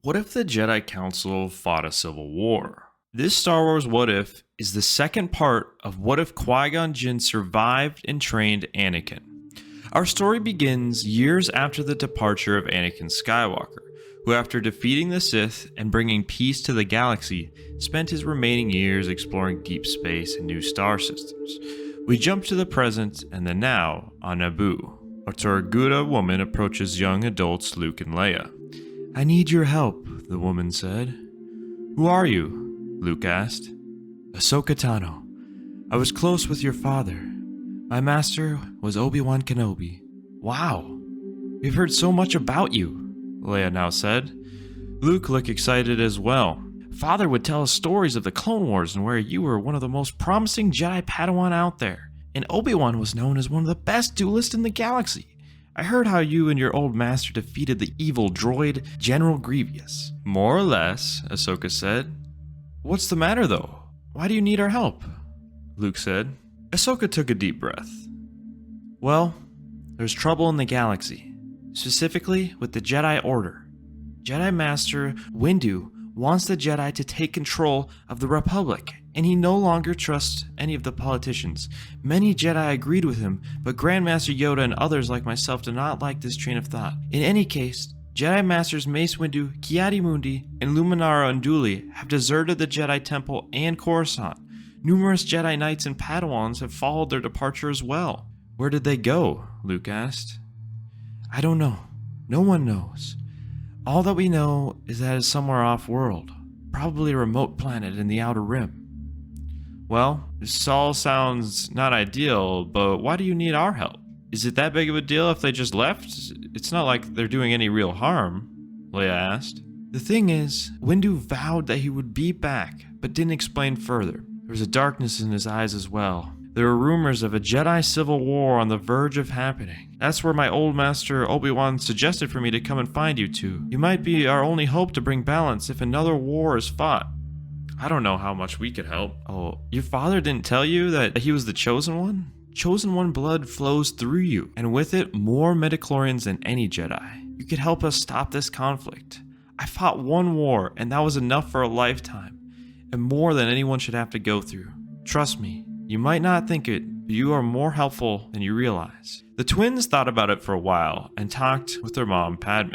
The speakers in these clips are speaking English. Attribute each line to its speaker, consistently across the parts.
Speaker 1: What if the Jedi Council fought a civil war? This Star Wars What If is the second part of What If Qui-Gon Jinn survived and trained Anakin. Our story begins years after the departure of Anakin Skywalker, who after defeating the Sith and bringing peace to the galaxy, spent his remaining years exploring deep space and new star systems. We jump to the present and the now on Naboo. A Torguda woman approaches young adults Luke and Leia. "I need your help," the woman said. "Who are you?" Luke asked. "Ahsoka Tano. I was close with your father. My master was Obi-Wan Kenobi." "Wow, we've heard so much about you," Leia now said. Luke looked excited as well. "Father would tell us stories of the Clone Wars and where you were one of the most promising Jedi Padawan out there. And Obi-Wan was known as one of the best duelists in the galaxy. I heard how you and your old master defeated the evil droid, General Grievous." "More or less," Ahsoka said. "What's the matter though? Why do you need our help?" Luke said. Ahsoka took a deep breath. "Well, there's trouble in the galaxy, specifically with the Jedi Order. Jedi Master Windu wants the Jedi to take control of the Republic, and he no longer trusts any of the politicians. Many Jedi agreed with him, but Grandmaster Yoda and others like myself do not like this train of thought. In any case, Jedi Masters Mace Windu, Ki-Adi-Mundi, and Luminara Unduli have deserted the Jedi Temple and Coruscant. Numerous Jedi Knights and Padawans have followed their departure as well." "Where did they go?" Luke asked. "I don't know. No one knows. All that we know is that it's somewhere off-world, probably a remote planet in the Outer Rim." "Well, this all sounds not ideal, but why do you need our help? Is it that big of a deal if they just left? It's not like they're doing any real harm," Leia asked. "The thing is, Windu vowed that he would be back, but didn't explain further. There was a darkness in his eyes as well. There were rumors of a Jedi civil war on the verge of happening. That's where my old master Obi-Wan suggested for me to come and find you two. You might be our only hope to bring balance if another war is fought." "I don't know how much we could help." "Oh, your father didn't tell you that he was the Chosen One? Chosen One blood flows through you, and with it, more midichlorians than any Jedi. You could help us stop this conflict. I fought one war, and that was enough for a lifetime, and more than anyone should have to go through. Trust me. You might not think it, but you are more helpful than you realize." The twins thought about it for a while and talked with their mom, Padme.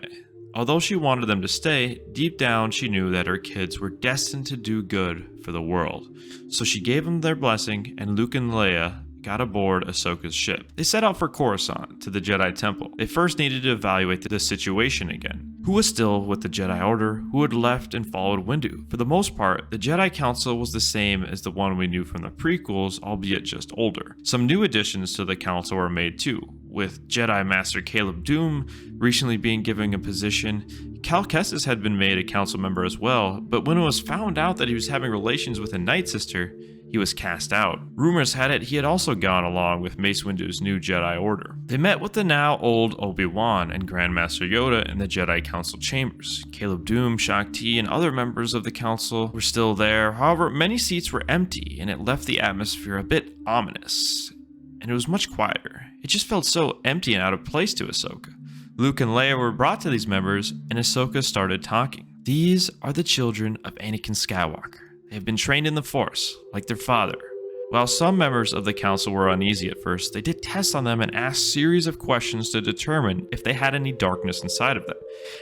Speaker 1: Although she wanted them to stay, deep down she knew that her kids were destined to do good for the world. So she gave them their blessing, and Luke and Leia got aboard Ahsoka's ship. They set out for Coruscant, to the Jedi Temple. They first needed to evaluate the situation again. Who was still with the Jedi Order? Who had left and followed Windu? For the most part, the Jedi Council was the same as the one we knew from the prequels, albeit just older. Some new additions to the Council were made too, with Jedi Master Caleb Doom recently being given a position. Cal Kestis had been made a council member as well, but when it was found out that he was having relations with a Night Sister, he was cast out. Rumors had it he had also gone along with Mace Windu's new Jedi Order. They met with the now old Obi-Wan and Grandmaster Yoda in the Jedi Council chambers. Caleb Doom, Shaak Ti, and other members of the council were still there. However, many seats were empty, and it left the atmosphere a bit ominous. And it was much quieter. It just felt so empty and out of place to Ahsoka. Luke and Leia were brought to these members, and Ahsoka started talking. "These are the children of Anakin Skywalker. They have been trained in the Force, like their father." While some members of the council were uneasy at first, they did tests on them and asked a series of questions to determine if they had any darkness inside of them.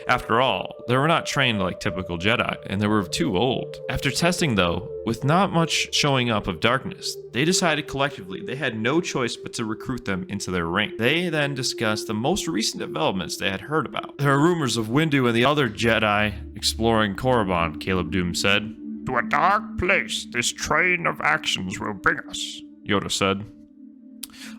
Speaker 1: After all, they were not trained like typical Jedi, and they were too old. After testing though, with not much showing up of darkness, they decided collectively they had no choice but to recruit them into their rank. They then discussed the most recent developments they had heard about. "There are rumors of Windu and the other Jedi exploring Korriban," Caleb Doom said.
Speaker 2: "To a dark place this train of actions will bring us," Yoda said.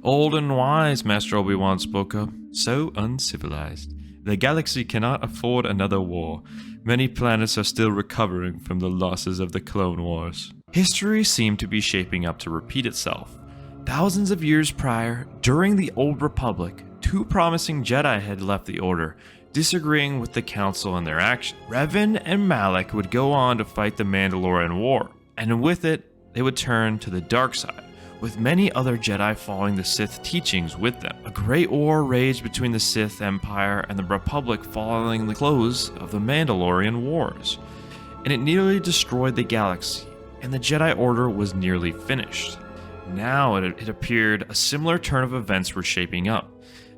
Speaker 1: "Old and wise," Master Obi-Wan spoke up. "So uncivilized. The galaxy cannot afford another war. Many planets are still recovering from the losses of the Clone Wars." History seemed to be shaping up to repeat itself. Thousands of years prior, during the Old Republic, two promising Jedi had left the Order, disagreeing with the Council and their actions. Revan and Malak would go on to fight the Mandalorian War, and with it, they would turn to the dark side. with many other Jedi following the Sith teachings with them. A great war raged between the Sith Empire and the Republic following the close of the Mandalorian Wars, and it nearly destroyed the galaxy, and the Jedi Order was nearly finished. Now it appeared a similar turn of events were shaping up.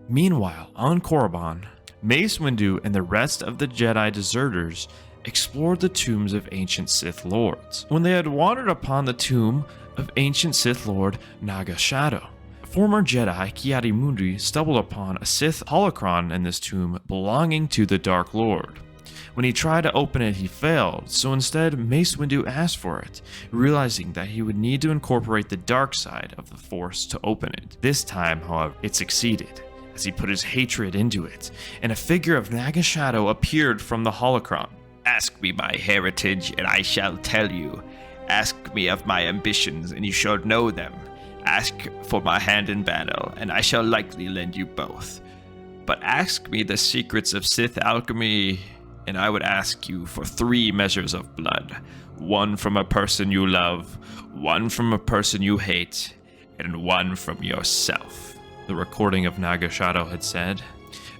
Speaker 1: Meanwhile, on Korriban, Mace Windu and the rest of the Jedi deserters explored the tombs of ancient Sith lords. When they had wandered upon the tomb of ancient Sith Lord Naga Shadow, former Jedi Ki-Adi-Mundi stumbled upon a Sith holocron in this tomb belonging to the Dark Lord. When he tried to open it, he failed, so instead Mace Windu asked for it, realizing that he would need to incorporate the dark side of the Force to open it. This time, however, it succeeded, as he put his hatred into it, and a figure of Naga Shadow appeared from the holocron.
Speaker 3: Ask me my heritage, and I shall tell you. Ask me of my ambitions, and you shall know them. Ask for my hand in battle, and I shall likely lend you both. But ask me the secrets of Sith alchemy, and I would ask you for 3 measures of blood. 1 from a person you love, 1 from a person you hate, and 1 from yourself, the recording of Naga Shadow had said.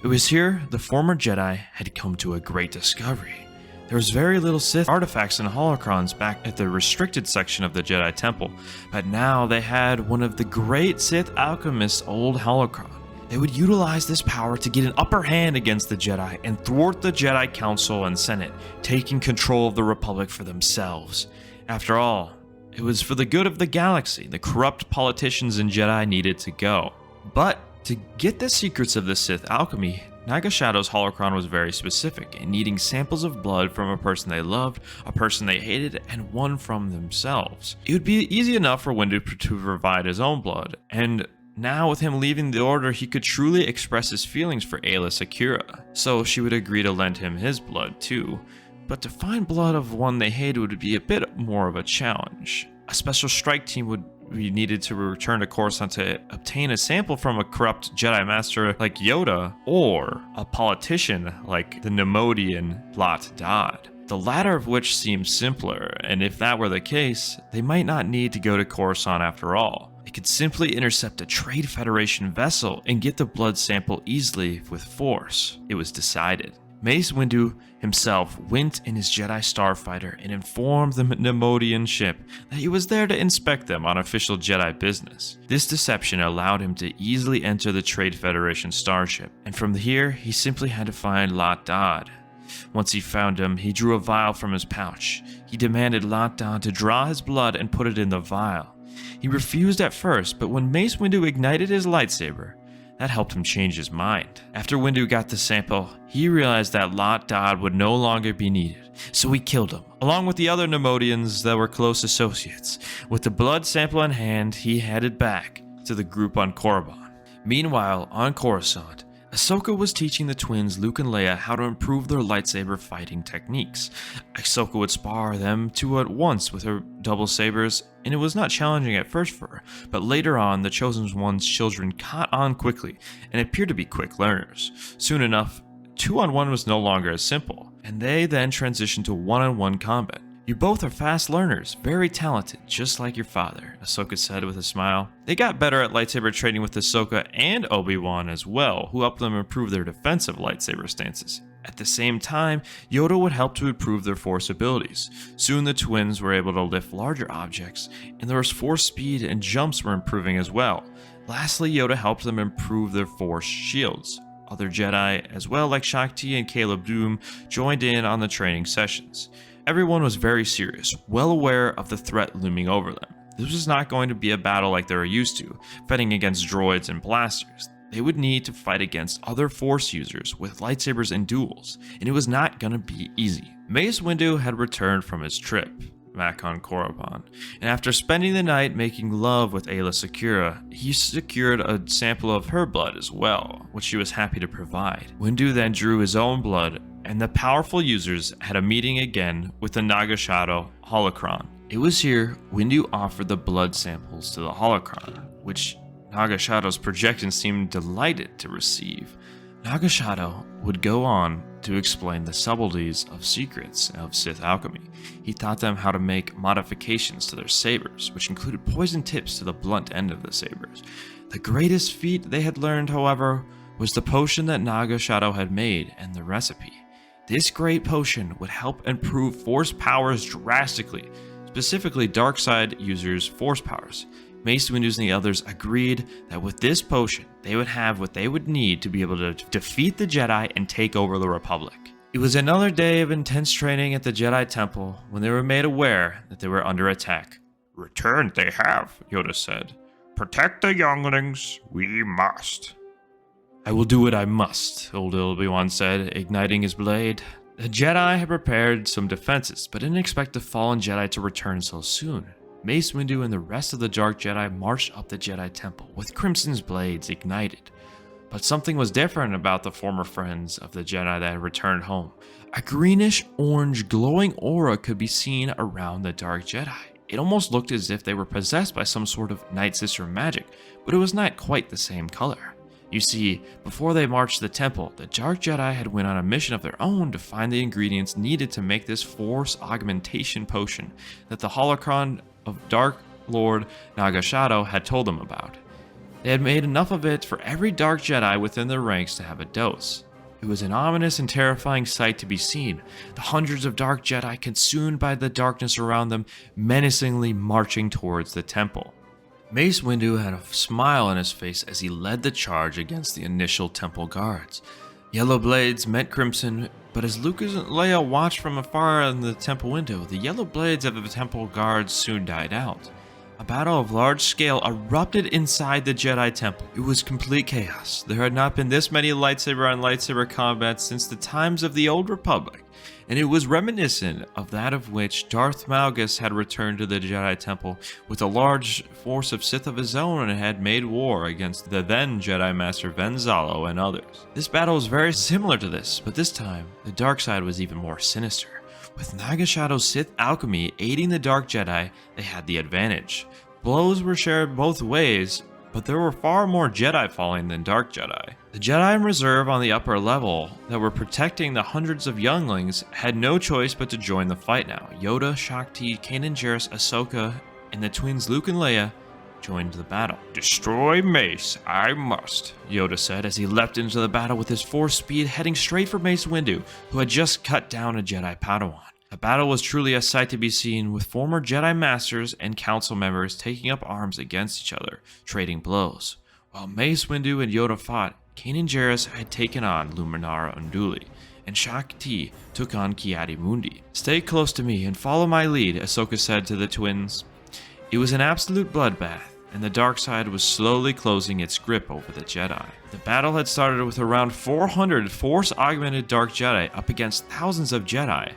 Speaker 3: It was here the former Jedi had come to a great discovery. There was very little Sith artifacts and holocrons back at the restricted section of the Jedi Temple, but now they had one of the great Sith alchemists' old holocron. They would utilize this power to get an upper hand against the Jedi and thwart the Jedi Council and Senate, taking control of the Republic for themselves. After all, it was for the good of the galaxy. The corrupt politicians and Jedi needed to go. But to get the secrets of the Sith alchemy, Naga Shadow's holocron was very specific, in needing samples of blood from a person they loved, a person they hated, and one from themselves. It would be easy enough for Windu to provide his own blood, and now, with him leaving the Order, he could truly express his feelings for Aayla Secura, so she would agree to lend him his blood too. But to find blood of one they hated would be a bit more of a challenge. A special strike team would be needed to return to Coruscant to obtain a sample from a corrupt Jedi Master like Yoda, or a politician like the Nemodian Lot Dod. The latter of which seems simpler, and if that were the case, they might not need to go to Coruscant after all. They could simply intercept a Trade Federation vessel and get the blood sample easily with force. It was decided. Mace Windu himself went in his Jedi starfighter and informed the Nemodian ship that he was there to inspect them on official Jedi business. This deception allowed him to easily enter the Trade Federation starship, and from here he simply had to find Lot Dod. Once he found him, he drew a vial from his pouch. He demanded Lot Dod to draw his blood and put it in the vial. He refused at first, but when Mace Windu ignited his lightsaber, that helped him change his mind. After Windu got the sample, he realized that Lot Dod would no longer be needed, so he killed him, along with the other Nemodians that were close associates. With the blood sample in hand, he headed back to the group on Korriban. Meanwhile, on Coruscant, Ahsoka was teaching the twins Luke and Leia how to improve their lightsaber fighting techniques. Ahsoka would spar them 2 at once with her double sabers, and it was not challenging at first for her, but later on the Chosen One's children caught on quickly and appeared to be quick learners. Soon enough, 2-on-1 was no longer as simple, and they then transitioned to 1-on-1 combat. You both are fast learners, very talented, just like your father, Ahsoka said with a smile. They got better at lightsaber training with Ahsoka and Obi-Wan as well, who helped them improve their defensive lightsaber stances. At the same time, Yoda would help to improve their Force abilities. Soon the twins were able to lift larger objects, and their Force speed and jumps were improving as well. Lastly, Yoda helped them improve their Force shields. Other Jedi, as well like Shakti and Caleb Doom, joined in on the training sessions. Everyone was very serious, well aware of the threat looming over them. This was not going to be a battle like they were used to, fighting against droids and blasters. They would need to fight against other Force users with lightsabers and duels, and it was not going to be easy. Mace Windu had returned from his trip back on Korriban, and after spending the night making love with Aayla Secura, he secured a sample of her blood as well, which she was happy to provide. Windu then drew his own blood, and the powerful users had a meeting again with the Naga Shadow holocron. It was here Windu offered the blood samples to the holocron, which Naga Shadow's projections seemed delighted to receive. Naga Shadow would go on
Speaker 1: to explain the subtleties of secrets of Sith alchemy. He taught them how to make modifications to their sabers, which included poison tips to the blunt end of the sabers. The greatest feat they had learned, however, was the potion that Naga Shadow had made and the recipe. This great potion would help improve force powers drastically, specifically dark side users' force powers. Mace Windu and the others agreed that with this potion, they would have what they would need to be able to defeat the Jedi and take over the Republic. It was another day of intense training at the Jedi Temple when they were made aware that they were under attack.
Speaker 2: Returned they have, Yoda said. Protect the younglings, we must.
Speaker 1: I will do what I must, old Obi-Wan said, igniting his blade. The Jedi had prepared some defenses, but didn't expect the fallen Jedi to return so soon. Mace Windu and the rest of the Dark Jedi marched up the Jedi Temple with Crimson's blades ignited. But something was different about the former friends of the Jedi that had returned home. A greenish-orange glowing aura could be seen around the Dark Jedi. It almost looked as if they were possessed by some sort of Night Sister magic, but it was not quite the same color. You see, before they marched to the temple, the Dark Jedi had went on a mission of their own to find the ingredients needed to make this force augmentation potion that the holocron of Dark Lord Naga Shadow had told them about. They had made enough of it for every Dark Jedi within their ranks to have a dose. It was an ominous and terrifying sight to be seen, the hundreds of Dark Jedi consumed by the darkness around them, menacingly marching towards the temple. Mace Windu had a smile on his face as he led the charge against the initial temple guards. Yellow blades met crimson, but as Luke and Leia watched from afar in the temple window, the yellow blades of the temple guards soon died out. A battle of large scale erupted inside the Jedi Temple. It was complete chaos. There had not been this many lightsaber on lightsaber combat since the times of the Old Republic, and it was reminiscent of that of which Darth Malgus had returned to the Jedi Temple with a large force of Sith of his own and had made war against the then Jedi Master Venzalo and others. This battle was very similar to this, but this time, the dark side was even more sinister. With Naga Shadow's Sith alchemy aiding the Dark Jedi, they had the advantage. Blows were shared both ways, but there were far more Jedi falling than Dark Jedi. The Jedi in reserve on the upper level that were protecting the hundreds of younglings had no choice but to join the fight now. Yoda, Shakti, Kanan Jarrus, Ahsoka, and the twins Luke and Leia joined the battle.
Speaker 2: Destroy Mace, I must,
Speaker 1: Yoda said as he leapt into the battle with his force speed heading straight for Mace Windu, who had just cut down a Jedi Padawan. The battle was truly a sight to be seen, with former Jedi Masters and Council members taking up arms against each other, trading blows. While Mace Windu and Yoda fought, Kanan Jarrus had taken on Luminara Unduli, and Shakti took on Ki-Adi-Mundi. Stay close to me and follow my lead, Ahsoka said to the twins. It was an absolute bloodbath, and the dark side was slowly closing its grip over the Jedi. The battle had started with around 400 force-augmented Dark Jedi up against thousands of Jedi.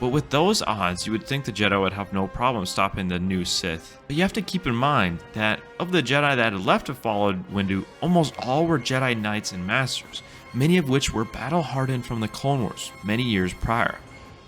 Speaker 1: But with those odds, you would think the Jedi would have no problem stopping the new Sith. But you have to keep in mind that of the Jedi that had left to follow Windu, almost all were Jedi Knights and Masters, many of which were battle-hardened from the Clone Wars many years prior.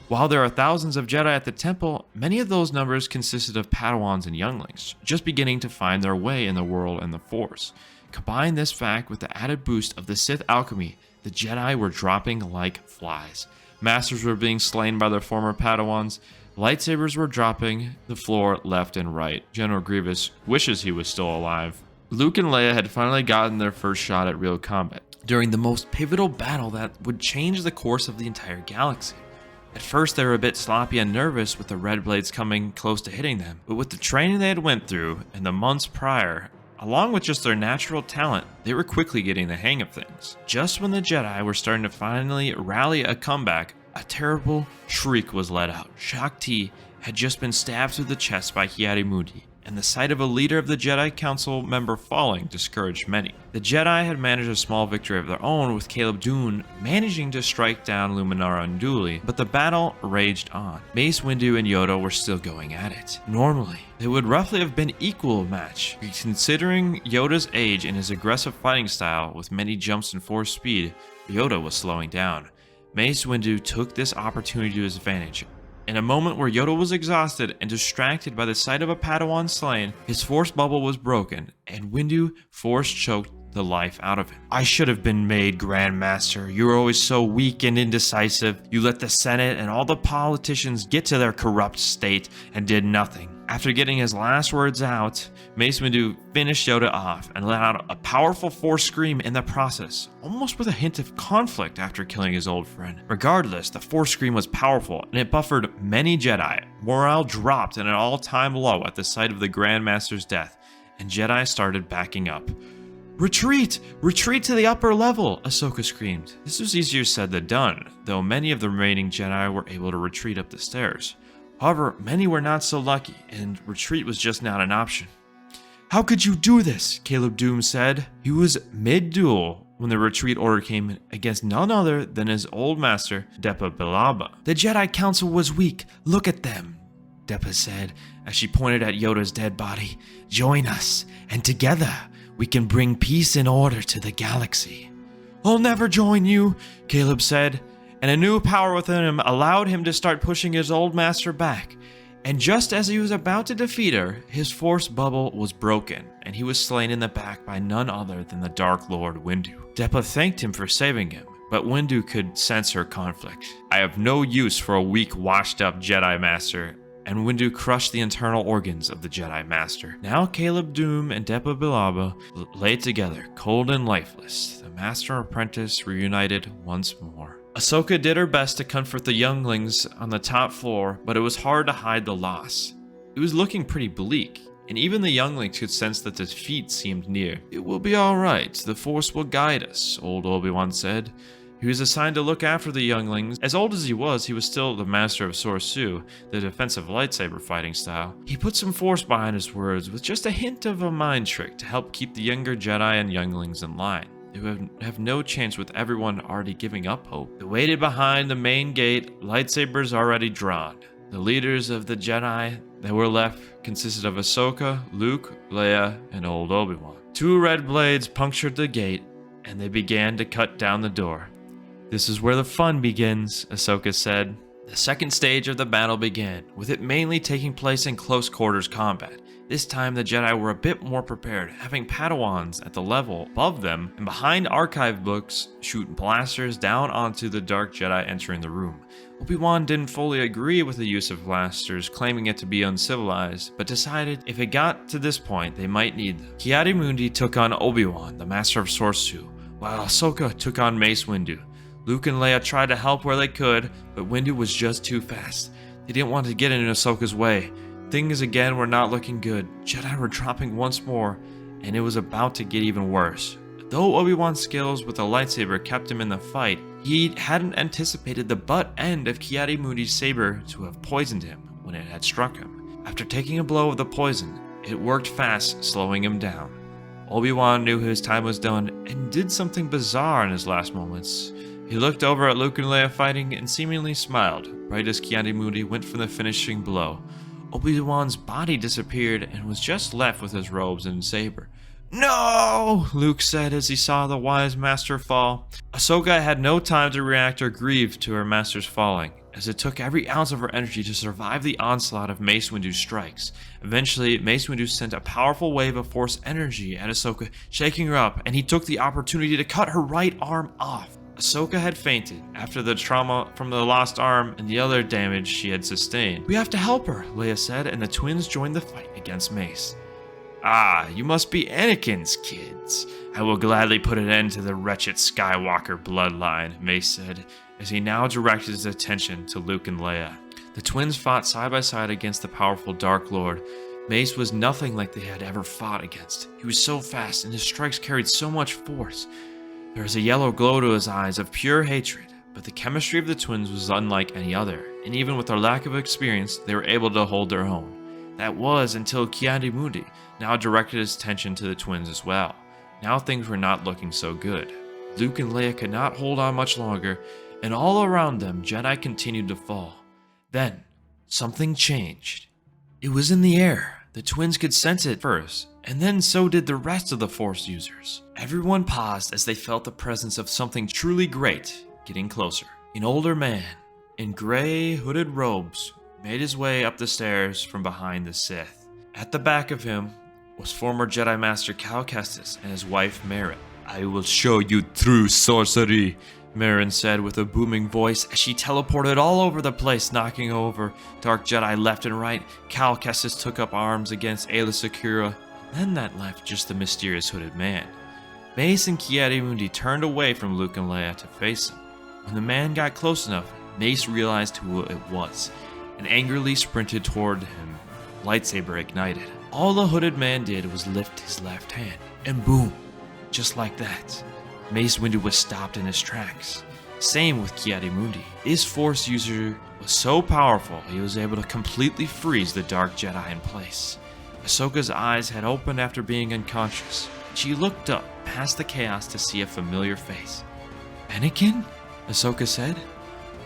Speaker 1: While there are thousands of Jedi at the temple, many of those numbers consisted of Padawans and younglings, just beginning to find their way in the world and the Force. Combine this fact with the added boost of the Sith alchemy, the Jedi were dropping like flies. Masters were being slain by their former Padawans. Lightsabers were dropping the floor left and right. General Grievous wishes he was still alive. Luke and Leia had finally gotten their first shot at real combat during the most pivotal battle that would change the course of the entire galaxy. At first, they were a bit sloppy and nervous with the red blades coming close to hitting them, but with the training they had went through in the months prior, along with just their natural talent, they were quickly getting the hang of things. Just when the Jedi were starting to finally rally a comeback, a terrible shriek was let out. Shakti had just been stabbed through the chest by Ki-Adi-Mundi, and the sight of a leader of the Jedi Council member falling discouraged many. The Jedi had managed a small victory of their own, with Caleb Dune managing to strike down Luminara Unduli, but the battle raged on. Mace Windu and Yoda were still going at it. Normally, they would roughly have been equal match. Considering Yoda's age and his aggressive fighting style with many jumps and force speed, Yoda was slowing down. Mace Windu took this opportunity to his advantage. In a moment where Yoda was exhausted and distracted by the sight of a Padawan slain, his force bubble was broken, and Windu force choked the life out of him. I should have been made Grand Master. You were always so weak and indecisive. You let the Senate and all the politicians get to their corrupt state and did nothing. After getting his last words out, Mace Windu finished Yoda off and let out a powerful Force scream in the process, almost with a hint of conflict after killing his old friend. Regardless, the Force scream was powerful and it buffered many Jedi. Morale dropped at an all-time low at the sight of the Grand Master's death, and Jedi started backing up. Retreat! Retreat to the upper level! Ahsoka screamed. This was easier said than done, though many of the remaining Jedi were able to retreat up the stairs. However, many were not so lucky, and retreat was just not an option. How could you do this? Caleb Doom said. He was mid-duel when the retreat order came in against none other than his old master, Depa Billaba. The Jedi Council was weak. Look at them, Depa said as she pointed at Yoda's dead body. Join us, and together we can bring peace and order to the galaxy. I'll never join you, Caleb said, and a new power within him allowed him to start pushing his old master back. And just as he was about to defeat her, his Force bubble was broken, and he was slain in the back by none other than the Dark Lord Windu. Depa thanked him for saving him, but Windu could sense her conflict. I have no use for a weak, washed-up Jedi Master, and Windu crushed the internal organs of the Jedi Master. Now Caleb Doom and Depa Billaba lay together, cold and lifeless. The Master and Apprentice reunited once more. Ahsoka did her best to comfort the younglings on the top floor, but it was hard to hide the loss. It was looking pretty bleak, and even the younglings could sense that defeat seemed near. It will be alright, the Force will guide us, old Obi-Wan said. He was assigned to look after the younglings. As old as he was still the master of Sorsu, the defensive lightsaber fighting style. He put some force behind his words with just a hint of a mind trick to help keep the younger Jedi and younglings in line. They would have no chance with everyone already giving up hope. They waited behind the main gate, lightsabers already drawn. The leaders of the Jedi that were left consisted of Ahsoka, Luke, Leia, and old Obi-Wan. Two red blades punctured the gate, and they began to cut down the door. This is where the fun begins, Ahsoka said. The second stage of the battle began, with it mainly taking place in close quarters combat. This time the Jedi were a bit more prepared, having Padawans at the level above them and behind archive books shoot blasters down onto the dark Jedi entering the room. Obi-Wan didn't fully agree with the use of blasters, claiming it to be uncivilized, but decided if it got to this point they might need them. Ki-Adi-Mundi took on Obi-Wan, the Master of Sorsu, while Ahsoka took on Mace Windu. Luke and Leia tried to help where they could, but Windu was just too fast. They didn't want to get in Ahsoka's way. Things again were not looking good. Jedi were dropping once more, and it was about to get even worse. Though Obi-Wan's skills with the lightsaber kept him in the fight, he hadn't anticipated the butt end of Ki-Adi-Mundi's saber to have poisoned him when it had struck him. After taking a blow of the poison, it worked fast, slowing him down. Obi-Wan knew his time was done and did something bizarre in his last moments. He looked over at Luke and Leia fighting and seemingly smiled, right as Ki-Adi-Mundi went for the finishing blow. Obi-Wan's body disappeared and was just left with his robes and saber. No! Luke said as he saw the wise master fall. Ahsoka had no time to react or grieve to her master's falling, as it took every ounce of her energy to survive the onslaught of Mace Windu's strikes. Eventually, Mace Windu sent a powerful wave of force energy at Ahsoka, shaking her up, and he took the opportunity to cut her right arm off. Ahsoka had fainted after the trauma from the lost arm and the other damage she had sustained. We have to help her, Leia said, and the twins joined the fight against Mace. Ah, you must be Anakin's kids. I will gladly put an end to the wretched Skywalker bloodline, Mace said, as he now directed his attention to Luke and Leia. The twins fought side by side against the powerful Dark Lord. Mace was nothing like they had ever fought against. He was so fast, and his strikes carried so much force. There was a yellow glow to his eyes of pure hatred, but the chemistry of the twins was unlike any other, and even with their lack of experience, they were able to hold their own. That was until Ki-Adi-Mundi now directed his attention to the twins as well. Now things were not looking so good. Luke and Leia could not hold on much longer, and all around them, Jedi continued to fall. Then, something changed. It was in the air. The twins could sense it first, and then so did the rest of the Force users. Everyone paused as they felt the presence of something truly great getting closer. An older man, in gray, hooded robes, made his way up the stairs from behind the Sith. At the back of him was former Jedi Master Cal Kestis and his wife Merrin. "I will show you true sorcery," Merrin said with a booming voice as she teleported all over the place, knocking over Dark Jedi left and right. Cal Kestis took up arms against Aayla Secura, then that left just the mysterious hooded man. Mace and Ki-Adi-Mundi turned away from Luke and Leia to face him. When the man got close enough, Mace realized who it was and angrily sprinted toward him, lightsaber ignited. All the hooded man did was lift his left hand, and boom, just like that, Mace Windu was stopped in his tracks. Same with Ki-Adi-Mundi. His Force user was so powerful he was able to completely freeze the Dark Jedi in place. Ahsoka's eyes had opened after being unconscious. She looked up past the chaos to see a familiar face. "Anakin?" Ahsoka said.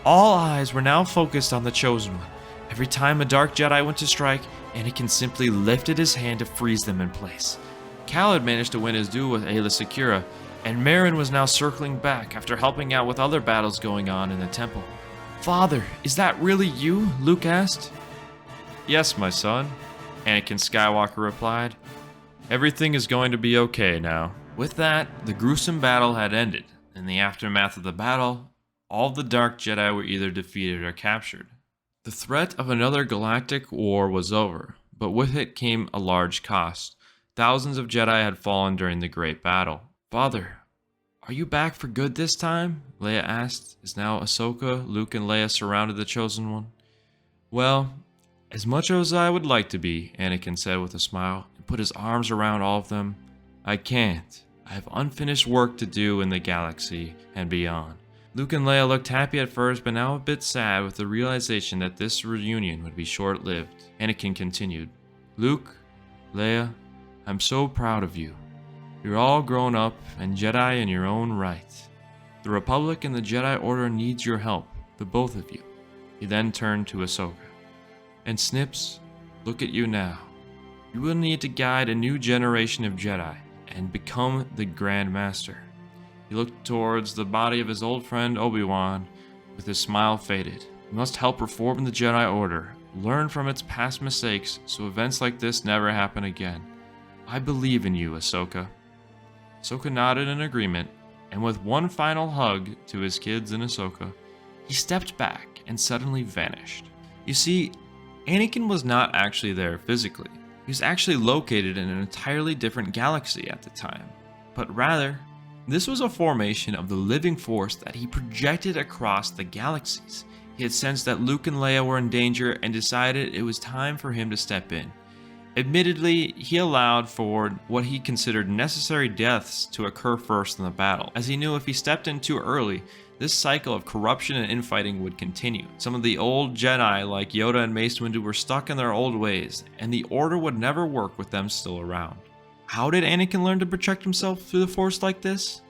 Speaker 1: All eyes were now focused on the Chosen One. Every time a Dark Jedi went to strike, Anakin simply lifted his hand to freeze them in place. Cal had managed to win his duel with Aayla Secura, and Merrin was now circling back after helping out with other battles going on in the temple. "Father, is that really you?" Luke asked. "Yes, my son," Anakin Skywalker replied. "Everything is going to be okay now." With that, the gruesome battle had ended. In the aftermath of the battle, all the Dark Jedi were either defeated or captured. The threat of another galactic war was over, but with it came a large cost. Thousands of Jedi had fallen during the Great Battle. "Father, are you back for good this time?" Leia asked, as now Ahsoka, Luke, and Leia surrounded the Chosen One. "Well, as much as I would like to be," Anakin said with a smile, and put his arms around all of them, "I can't. I have unfinished work to do in the galaxy and beyond." Luke and Leia looked happy at first, but now a bit sad with the realization that this reunion would be short-lived. Anakin continued, "Luke, Leia, I'm so proud of you. You're all grown up and Jedi in your own right. The Republic and the Jedi Order needs your help, the both of you." He then turned to Ahsoka. "And Snips, look at you now. You will need to guide a new generation of Jedi and become the Grand Master." He looked towards the body of his old friend Obi-Wan with his smile faded. "You must help reform the Jedi Order, learn from its past mistakes so events like this never happen again. I believe in you, Ahsoka." Ahsoka nodded in agreement, and with one final hug to his kids and Ahsoka, he stepped back and suddenly vanished. You see, Anakin was not actually there physically. He was actually located in an entirely different galaxy at the time, but rather, this was a formation of the living force that he projected across the galaxies. He had sensed that Luke and Leia were in danger and decided it was time for him to step in. Admittedly, he allowed for what he considered necessary deaths to occur first in the battle, as he knew if he stepped in too early, this cycle of corruption and infighting would continue. Some of the old Jedi like Yoda and Mace Windu were stuck in their old ways, and the Order would never work with them still around. How did Anakin learn to protect himself through the Force like this?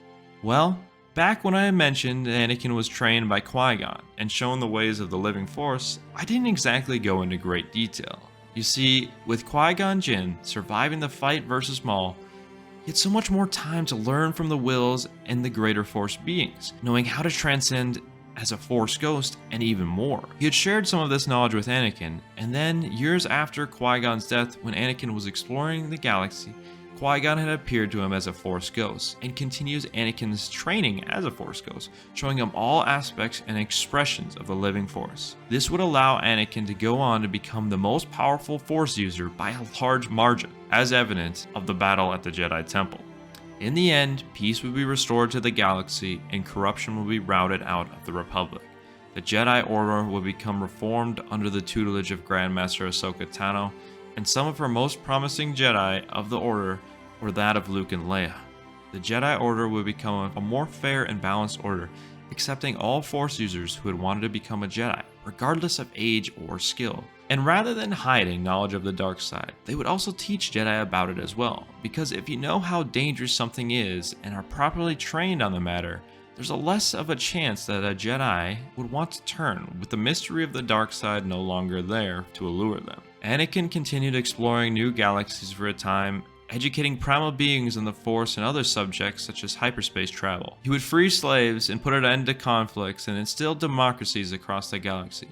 Speaker 1: Well, back when I had mentioned Anakin was trained by Qui-Gon and shown the ways of the living Force, I didn't exactly go into great detail. You see, with Qui-Gon Jinn surviving the fight versus Maul, he had so much more time to learn from the wills and the greater Force beings, knowing how to transcend as a Force ghost and even more. He had shared some of this knowledge with Anakin, and then years after Qui-Gon's death, when Anakin was exploring the galaxy, Qui-Gon had appeared to him as a Force ghost, and continues Anakin's training as a Force ghost, showing him all aspects and expressions of the living Force. This would allow Anakin to go on to become the most powerful Force user by a large margin, as evident of the battle at the Jedi Temple. In the end, peace would be restored to the galaxy, and corruption would be routed out of the Republic. The Jedi Order would become reformed under the tutelage of Grandmaster Ahsoka Tano, and some of her most promising Jedi of the Order were that of Luke and Leia. The Jedi Order would become a more fair and balanced order, accepting all Force users who had wanted to become a Jedi, regardless of age or skill. And rather than hiding knowledge of the dark side, they would also teach Jedi about it as well, because if you know how dangerous something is and are properly trained on the matter, there's a less of a chance that a Jedi would want to turn, with the mystery of the dark side no longer there to allure them. Anakin continued exploring new galaxies for a time, educating primal beings in the Force and other subjects such as hyperspace travel. He would free slaves and put an end to conflicts and instill democracies across the galaxy.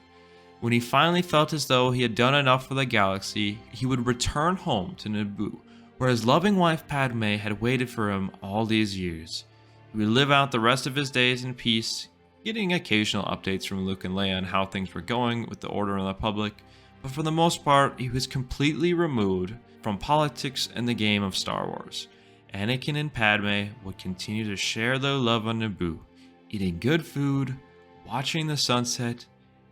Speaker 1: When he finally felt as though he had done enough for the galaxy, he would return home to Naboo, where his loving wife Padme had waited for him all these years. He would live out the rest of his days in peace, getting occasional updates from Luke and Leia on how things were going with the Order and the Republic, but for the most part, he was completely removed from politics and the game of Star Wars. Anakin and Padme would continue to share their love on Naboo, eating good food, watching the sunset,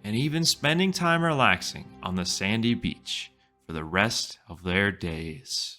Speaker 1: and even spending time relaxing on the sandy beach for the rest of their days.